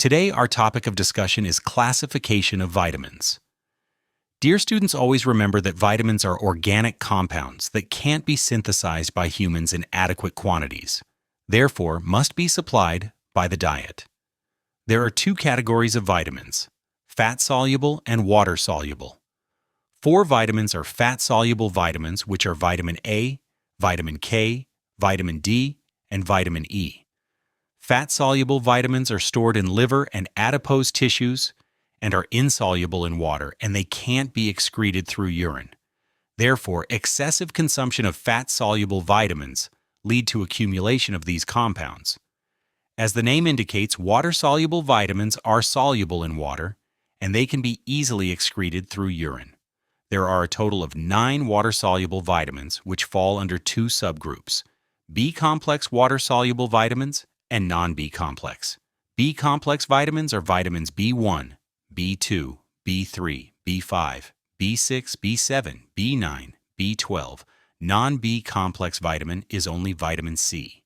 Today, our topic of discussion is classification of vitamins. Dear students, always remember that vitamins are organic compounds that can't be synthesized by humans in adequate quantities, therefore must be supplied by the diet. There are two categories of vitamins: fat-soluble and water-soluble. 4 vitamins are fat-soluble vitamins, which are vitamin A, vitamin K, vitamin D, and vitamin E. Fat-soluble vitamins are stored in liver and adipose tissues and are insoluble in water, and they can't be excreted through urine. Therefore, excessive consumption of fat-soluble vitamins lead to accumulation of these compounds. As the name indicates, water-soluble vitamins are soluble in water, and they can be easily excreted through urine. There are a total of 9 water-soluble vitamins, which fall under 2 subgroups: B-complex water-soluble vitamins and non-B-complex. B-complex vitamins are vitamins B1, B2, B3, B5, B6, B7, B9, B12. Non-B-complex vitamin is only vitamin C.